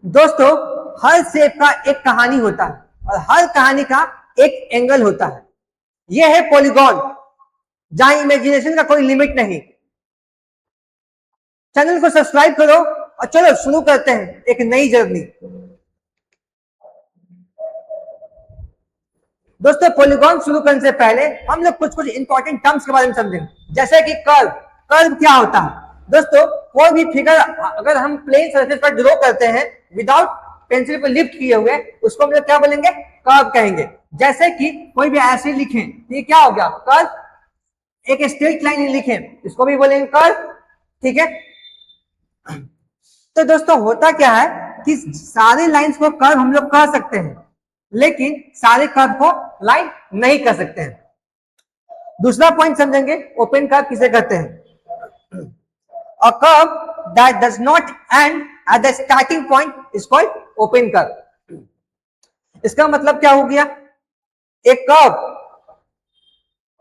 दोस्तों, हर शेप का एक कहानी होता है और हर कहानी का एक एंगल होता है। यह है पॉलीगॉन, जहां इमेजिनेशन का कोई लिमिट नहीं। चैनल को सब्सक्राइब करो और चलो शुरू करते हैं एक नई जर्नी। दोस्तों, पॉलीगॉन शुरू करने से पहले हम लोग कुछ इंपॉर्टेंट टर्म्स के बारे में समझेंगे, जैसे कि कर्व। कर्व क्या होता है? दोस्तों, कोई भी फिगर अगर हम प्लेन सरफेस पर ड्रॉ करते हैं विदाउट पेंसिल को लिफ्ट किए हुए, उसको हम लोग क्या बोलेंगे? कर्व कहेंगे। जैसे कि कोई भी ऐसे लिखें, ये क्या हो गया? कर्व। एक स्ट्रेट लाइन लिखें, इसको भी बोलेंगे कर्व। ठीक है। तो दोस्तों, होता क्या है कि सारे लाइंस को कर्व हम लोग कह सकते हैं, लेकिन सारे कर्व को लाइन नहीं कर सकते हैं। दूसरा पॉइंट समझेंगे, ओपन कर्व किसे कहते हैं? A curve that does not end at the starting point is called open curve. इसका मतलब क्या हो गया? एक कर्व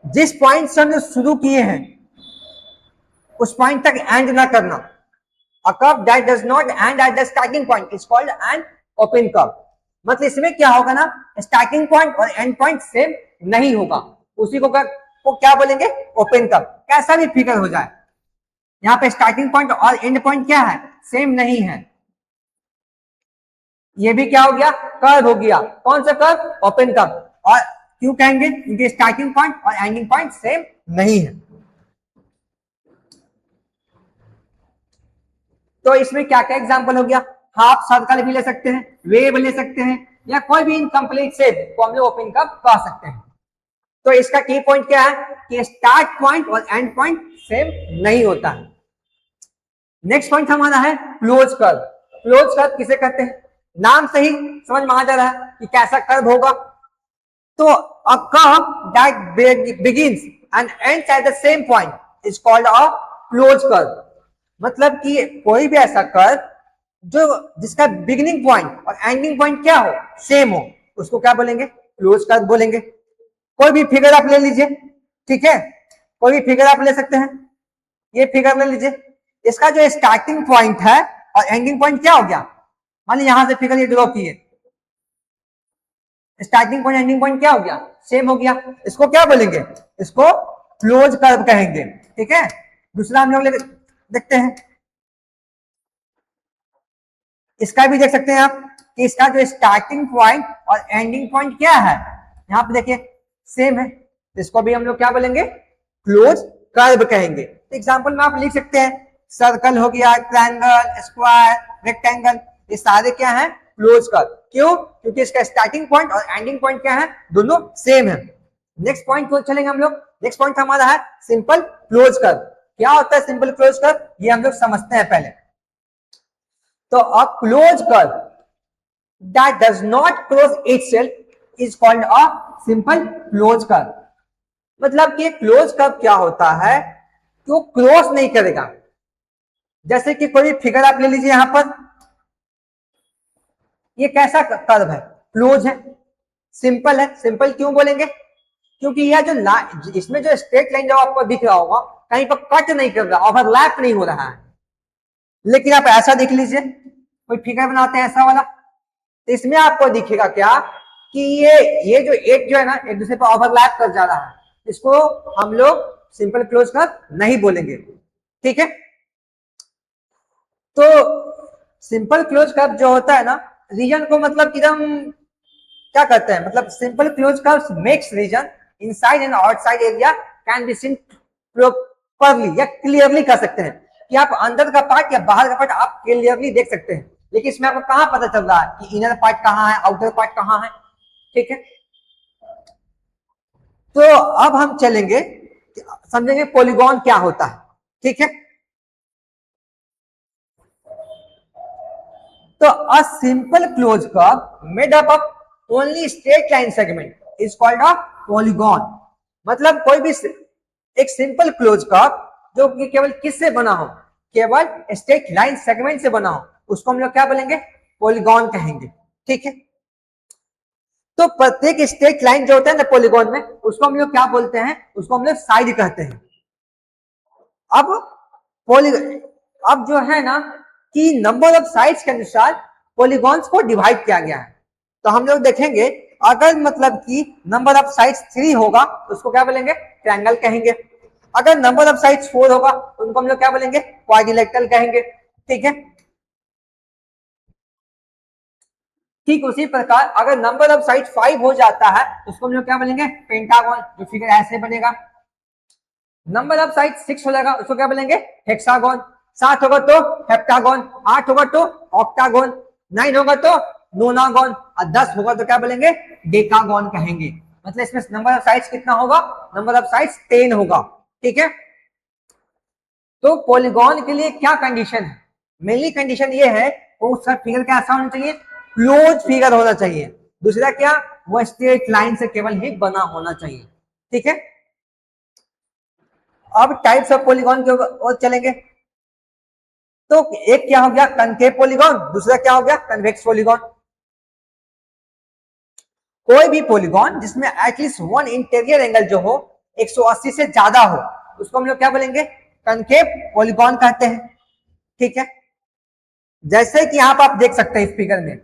जिस पॉइंट से हमने शुरू किए हैं उस पॉइंट तक एंड ना करना। A curve that does not end at the starting point is called an open curve. मतलब इसमें क्या होगा ना, स्टार्टिंग पॉइंट और एंड पॉइंट सेम नहीं होगा, उसी को क्या बोलेंगे? Open curve. कैसा भी फिगर हो जाए, यहाँ पे स्टार्टिंग पॉइंट और एंड पॉइंट क्या है? सेम नहीं है। ये भी क्या हो गया? कर्व हो गया। कौन सा कर्व? Open curve. और क्यों कहेंगे? क्योंकि स्टार्टिंग पॉइंट और एंडिंग पॉइंट सेम नहीं है। तो इसमें क्या क्या एग्जांपल हो गया? हाफ सर्कल भी ले सकते हैं, वेव ले सकते हैं, या कोई भी इनकम्प्लीट शेप को हम लोग ओपन कर्व कह सकते हैं। तो इसका की पॉइंट क्या है कि स्टार्ट पॉइंट और एंड पॉइंट सेम नहीं होता है। नेक्स्ट पॉइंट हमारा है क्लोज कर्व। क्लोज कर्व किसे कहते हैं? नाम से ही समझ में आ जा रहा है कि कैसा कर्व होगा। तो a curve that begins and ends at the same point is called a close curve. मतलब कि कोई भी ऐसा कर्व जो जिसका बिगिनिंग पॉइंट और एंडिंग पॉइंट क्या हो? सेम हो, उसको क्या बोलेंगे? क्लोज कर्व बोलेंगे। कोई भी फिगर आप ले लीजिए, ठीक है, कोई भी फिगर आप ले सकते हैं। ये फिगर ले लीजिए, इसका जो स्टार्टिंग पॉइंट है और एंडिंग पॉइंट क्या हो गया? मान लीजिए यहां से फिगर ये ड्रॉ किए, स्टार्टिंग पॉइंट एंडिंग पॉइंट क्या हो गया? सेम हो गया। इसको क्या बोलेंगे? इसको क्लोज कर्व कहेंगे। ठीक है। दूसरा हम लोग देखते हैं, इसका भी देख सकते हैं आप कि इसका जो स्टार्टिंग पॉइंट और एंडिंग पॉइंट क्या है? यहां पे देखिए सेम है, इसको भी हम लोग क्या बोलेंगे? क्लोज कर्व कहेंगे। एग्जांपल में आप लिख सकते हैं, सर्कल हो गया, ट्रायंगल, स्क्वायर, रेक्टेंगल, ये सारे क्या हैं? Close curve. क्यों? क्योंकि इसका स्टार्टिंग पॉइंट और एंडिंग पॉइंट क्या है? दोनों सेम है। नेक्स्ट पॉइंट को चलेंगे हम लोग। नेक्स्ट पॉइंट हमारा है सिंपल क्लोज कर्व। क्या होता है सिंपल क्लोज कर्व? ये हम लोग समझते हैं पहले। तो a close curve that does not close itself is called a simple close curve. मतलब कि क्लोज कर्व क्या होता है कि वो क्लोज नहीं करेगा। जैसे कि कोई फिगर आप ले लीजिए, यहां पर ये कैसा कर्व है? क्लोज है, सिंपल है। सिंपल क्यों बोलेंगे? क्योंकि यह जो इसमें जो स्ट्रेट लाइन जो आपको दिख रहा होगा, कहीं पर कट नहीं कर रहा, ओवरलैप नहीं हो रहा है। लेकिन आप ऐसा देख लीजिए, कोई फिगर बनाते हैं ऐसा वाला, तो इसमें आपको दिखेगा क्या कि ये जो एक जो है ना, एक दूसरे पर ओवरलैप कर जा रहा है। इसको हम लोग सिंपल क्लोज कर्व नहीं बोलेंगे। ठीक है। तो सिंपल क्लोज कर्व जो होता है ना, रीजन को मतलब एकदम क्या करते हैं, मतलब simple close curve makes region inside and outside area can be seen properly या क्लियरली कर सकते हैं कि आप अंदर का पार्ट या बाहर का पार्ट आप क्लियरली देख सकते हैं। लेकिन इसमें आपको कहां पता चल रहा है कि इनर पार्ट कहां है, आउटर पार्ट कहां है? ठीक है। तो अब हम चलेंगे, समझेंगे पॉलीगॉन क्या होता है। ठीक है। तो a simple close curve made up of only straight line segment is called a polygon. मतलब कोई भी एक सिंपल क्लोज कर्व जो कि केवल किससे बना हो? केवल स्ट्रेट लाइन सेगमेंट से बना हो, उसको हम लोग क्या बोलेंगे? पॉलीगॉन कहेंगे। ठीक है। तो प्रत्येक स्ट्रेट लाइन जो होता है ना पॉलीगॉन में, उसको हम लोग क्या बोलते हैं? उसको हम लोग साइड कहते हैं। अब पॉली अब जो है ना कि नंबर ऑफ साइड्स के अनुसार पॉलीगॉन्स को डिवाइड किया गया है। तो हम लोग देखेंगे अगर मतलब कि नंबर ऑफ साइड्स 3 होगा तो उसको क्या बोलेंगे, ट्रायंगल कहेंगे। अगर नंबर ऑफ साइड्स 4 होगा तो उनको हम लोग क्या बोलेंगे, क्वाड्रिलेटरल कहेंगे। ठीक है, ठीक उसी प्रकार अगर नंबर ऑफ साइड 5 हो जाता है तो उसको हम लोग क्या बोलेंगे, पेंटागन, जो फिगर ऐसे बनेगा। नंबर ऑफ साइड 6 हो जाएगा उसको क्या बोलेंगे, हेक्सागन। 7 होगा तो हेप्टागन, 8 होगा तो ऑक्टागन, 9 होगा तो नोनागन, और 10 होगा तो क्या बोलेंगे, डेकागन कहेंगे। मतलब इसमें नंबर ऑफ साइड्स कितना होगा, नंबर ऑफ साइड्स 10 होगा। ठीक है, तो पॉलीगॉन के लिए क्या कंडीशन है, मेनली कंडीशन ये है वो उसका फिगर कैसा होना चाहिए, क्लोज फिगर होना चाहिए। दूसरा क्या, वो स्ट्रेट लाइन से केवल ही बना होना चाहिए। ठीक है, अब टाइप्स ऑफ पॉलीगॉन के ओर चलेंगे। तो एक क्या हो गया, कनकेव पॉलीगॉन, दूसरा क्या हो गया, कन्वेक्स पॉलीगॉन। कोई भी पॉलीगॉन जिसमें एटलीस्ट वन इंटीरियर एंगल जो हो 180 से ज्यादा हो उसको हम लोग क्या बोलेंगे, कनकेव पॉलीगॉन कहते हैं। ठीक है, जैसे कि यहां पर आप देख सकते हैं इस फिगर में,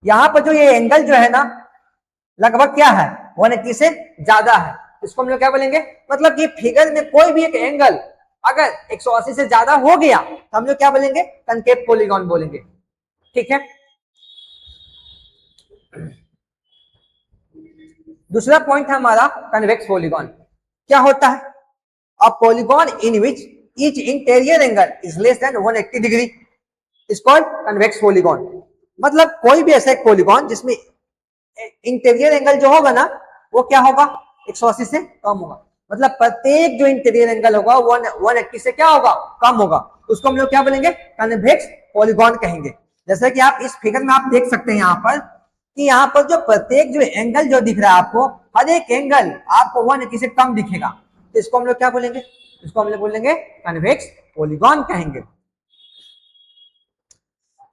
यहां पर जो ये एंगल जो है ना लगभग क्या है, 180 से ज्यादा है, इसको हम लोग क्या बोलेंगे, मतलब कि फिगर में कोई भी एक एंगल अगर 180 से ज्यादा हो गया तो हम लोग क्या बोलेंगे, कनकेव पॉलीगॉन बोलेंगे। ठीक है, दूसरा पॉइंट है हमारा कन्वेक्स पॉलीगॉन। क्या होता है, a polygon in which each interior angle is less than 180 degree is called convex polygon. मतलब कोई भी ऐसा एक पॉलीगॉन जिसमें इंटीरियर एंगल जो होगा ना वो क्या होगा, 180 से कम होगा। मतलब प्रत्येक जो इंटीरियर एंगल होगा 180 से क्या होगा, कम होगा, उसको हम लोग क्या बोलेंगे, कन्वेक्स पॉलीगॉन कहेंगे। जैसे कि आप इस फिगर में आप देख सकते हैं यहाँ पर कि यहाँ पर जो प्रत्येक जो एंगल जो दिख रहा है आपको, हर एक एंगल आपको 180 से कम दिखेगा, तो इसको हम लोग क्या बोलेंगे, इसको हम लोग बोलेंगे कन्वेक्स पॉलीगॉन कहेंगे।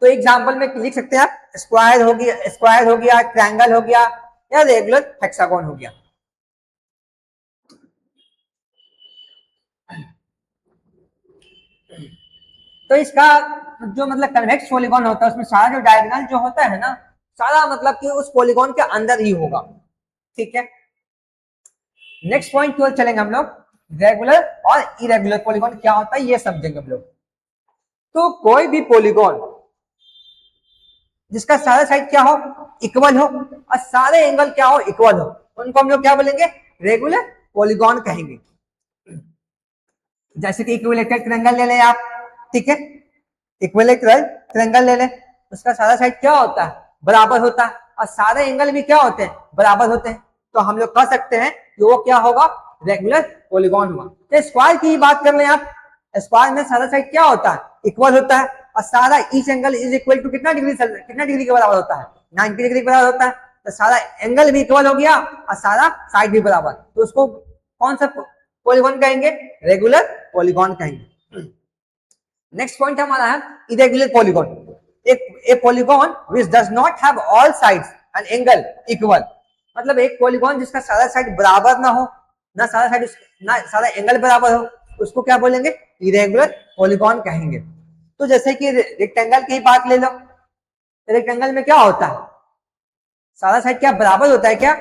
तो एग्जांपल में लिख सकते हैं आप, स्क्वायर हो गया, ट्रायंगल हो गया, या रेगुलर हेक्सागोन हो गया। तो इसका जो मतलब कन्वेक्स पॉलीगॉन होता है उसमें सारा जो डायगोनल जो होता है ना, सारा मतलब कि उस पॉलीगॉन के अंदर ही होगा। ठीक है, नेक्स्ट पॉइंट की ओर चलेंगे हम लोग, रेगुलर और इरेगुलर पॉलीगॉन क्या होता है ये समझेंगे हम लोग। तो कोई भी पॉलीगॉन जिसका सारा साइड क्या हो, इक्वल हो, और सारे एंगल क्या हो, इक्वल हो, उनको हम लोग क्या बोलेंगे, रेगुलर पॉलीगॉन कहेंगे। जैसे कि इक्विलेटरल ट्रायंगल ले लें आप। ठीक है, इक्विलेटरल ट्रायंगल ले लें, उसका सारा साइड क्या होता है, बराबर होता है, और सारे एंगल भी क्या होते हैं, बराबर होते हैं। तो हम लोग कह सकते हैं कि वो क्या होगा, रेगुलर पॉलीगॉन हुआ। तो स्क्वायर की बात कर लें आप, स्क्वायर में सारा साइड क्या होता है, इक्वल होता है, और सारा each angle is equal to कितना डिग्री के बराबर होता है, 90 डिग्री के बराबर होता है। तो सारा एंगल भी इक्वल हो गया और सारा साइड भी बराबर, तो उसको कौन सा पॉलीगॉन कहेंगे, रेगुलर पॉलीगॉन कहेंगे। नेक्स्ट पॉइंट हमारा है इरेगुलर पॉलीगॉन। एक polygon which does not have all sides and angle equal. मतलब एक पॉलीगॉन जिसका सारा साइड बराबर ना हो, ना सारा साइड ना सारा एंगल बराबर हो, उसको क्या बोलेंगे, इरेगुलर पॉलीगॉन कहेंगे। तो जैसे कि रेक्टेंगल की बात ले लो, रेक्टेंगल में क्या होता है, सारा साइड क्या बराबर होता है क्या,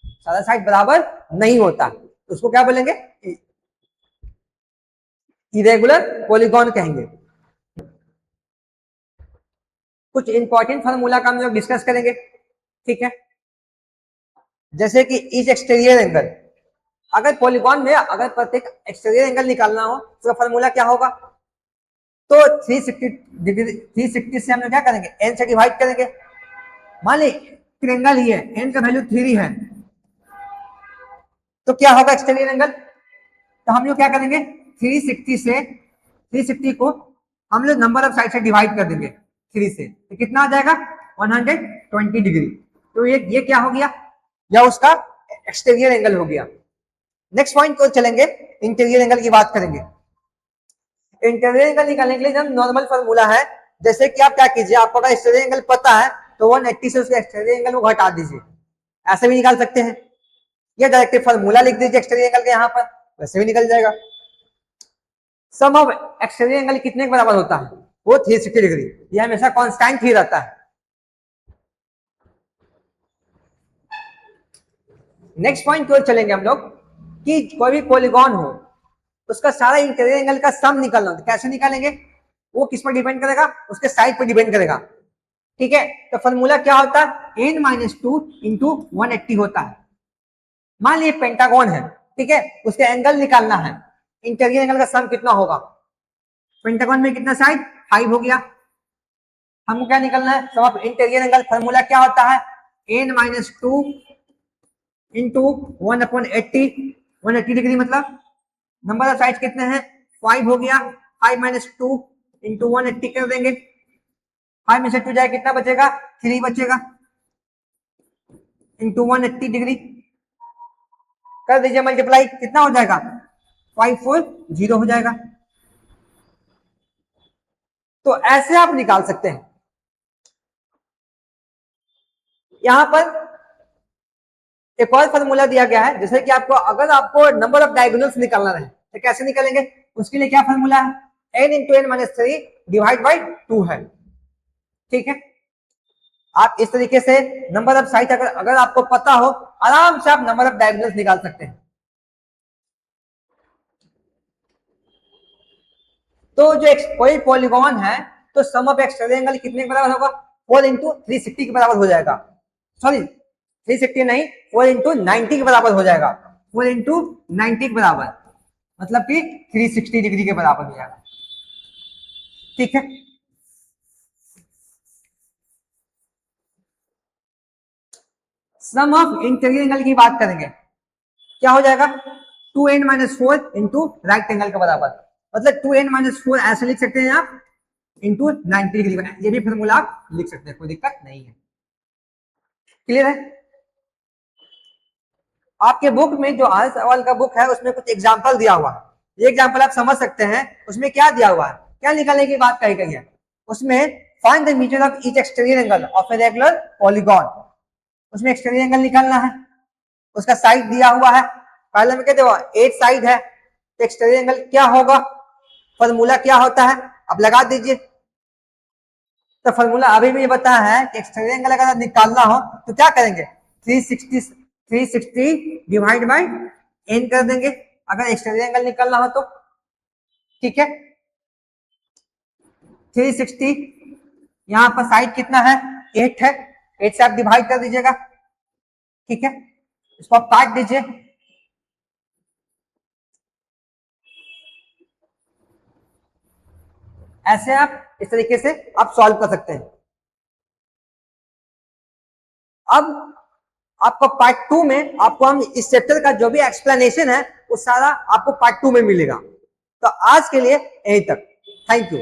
सारा साइड बराबर नहीं होता, तो उसको क्या बोलेंगे, इरेगुलर पॉलीगॉन कहेंगे। कुछ इंपॉर्टेंट फार्मूला का हम लोग डिस्कस करेंगे। ठीक है, जैसे कि इस एक्सटीरियर एंगल, अगर पॉलीगॉन में अगर प्रत्येक एक्सटीरियर एंगल निकालना हो तो फार्मूला क्या होगा, तो 360 डिग्री, 360 से हम लोग क्या करेंगे, एन से डिवाइड करेंगे। मान ली ट्रायंगल ही है, एन का वैल्यू 3 है, तो क्या होगा एक्सटीरियर एंगल, तो हम लोग क्या करेंगे, 360 को हम लोग नंबर ऑफ साइड से डिवाइड कर देंगे 3 से, तो कितना आ जाएगा, 120 डिग्री। तो ये क्या हो गया, या उसका एक्सटीरियर एंगल हो गया। नेक्स्ट पॉइंट को चलेंगे, इंटीरियर एंगल की बात करेंगे। इंटीरियर एंगल निकालने के लिए जब नॉर्मल फार्मूला है, जैसे कि आप क्या कीजिए, आपको अगर एक्सटीरियर एंगल पता है तो 180 से उसके एक्सटीरियर एंगल को घटा दीजिए, ऐसे भी निकाल सकते हैं, या डायरेक्ट फार्मूला लिख दीजिए एक्सटीरियर एंगल के यहाँ पर, वैसे भी निकल जाएगा। सम ऑफ एक्सटीरियर एंगल कितने के बराबर होता है, वो 360 डिग्री, ये हमेशा कांस्टेंट ही रहता है। नेक्स्ट पॉइंट की ओर चलेंगे हम लोग कि कोई भी पॉलीगॉन हो उसका सारा इंटीरियर एंगल का सम निकालना होता है। कैसे निकालेंगे? वो किस पर डिपेंड करेगा? उसके साइड पर डिपेंड करेगा। ठीक है, तो फॉर्मूला क्या होता है? n-2 इंटू 180 होता है। मान लीजिए पेंटागन है, ठीक है, उसके एंगल निकालना है, इंटीरियर एंगल का सम कितना होगा? पेंटागन में कितना साइड? 5 हो गया। हमको क्या निकालना है? सम ऑफ इंटीरियर एंगल। फॉर्मूला क्या होता है? n-2 इंटू 1/80, 180 डिग्री मतलब नंबर ऑफ साइड कितने हैं? 5 हो गया। 5 - 2 इंटू 180 कर देंगे। 5 में से 2 जाए कितना बचेगा? 3 बचेगा इंटू 180 डिग्री कर दीजिए मल्टीप्लाई, कितना हो जाएगा? 540 हो जाएगा। तो ऐसे आप निकाल सकते हैं। यहां पर एक और फॉर्मूला दिया गया है, जैसे कि आपको अगर आपको नंबर ऑफ डायगोनल्स निकालना है तो कैसे निकालेंगे? उसके लिए क्या फॉर्मूला है? n into n minus 3 divide by 2 है। ठीक है, आप इस तरीके से नंबर ऑफ साइड अगर आपको पता हो, आराम से आप नंबर ऑफ डायगोनल्स निकाल सकते हैं। तो जो कोई पॉलीगॉन है तो सम ऑफ एक्सटीरियर एंगल कितने के बराबर होगा? 4 इंटू 360 के बराबर हो जाएगा। सॉरी 360 नहीं, 4 इंटू 90 के बराबर हो जाएगा। 4 इंटू 90 के बराबर मतलब कि 360 डिग्री के बराबर हो जाएगा। ठीक है, सम ऑफ इंटीरियर एंगल की बात करेंगे, क्या हो जाएगा? 2n-4 इंटू राइट एंगल के बराबर, मतलब 2n-4 ऐसे लिख सकते हैं आप, इंटू 90 डिग्री बना, ये भी फॉर्मूला आप लिख सकते हैं, कोई दिक्कत नहीं है। क्लियर है? आपके बुक में जो आज सवाल का बुक है उसमें कुछ एग्जाम्पल दिया हुआ है, ये एग्जाम्पल आप समझ सकते हैं। उसमें क्या दिया हुआ है, क्या निकालने की बात कही गई है? उसमें find the measure of each exterior angle of a regular polygon. उसमें एक्सटीरियर एंगल निकालना है, उसका साइड दिया हुआ है। पहले में कहते हो 8 साइड है, तो एक्सटीरियर एंगल क्या होगा? फॉर्मूला क्या होता है? अब लगा दीजिए। तो फॉर्मूला अभी भी ये बताया है कि एक्सटीरियर एंगल अगर निकालना हो तो क्या करेंगे? 360 डिवाइड बाई n कर देंगे अगर एक्सटीरियर एंगल निकालना हो तो। ठीक है, 360, यहां पर साइड कितना है? 8 है, 8 से आप डिवाइड कर दीजिएगा। ठीक है, इसको आप काट दीजिए। ऐसे आप इस तरीके से आप सॉल्व कर सकते हैं। अब आपको पार्ट 2 में आपको हम इस चैप्टर का जो भी एक्सप्लेनेशन है वो सारा आपको पार्ट 2 में मिलेगा। तो आज के लिए यहीं तक, थैंक यू।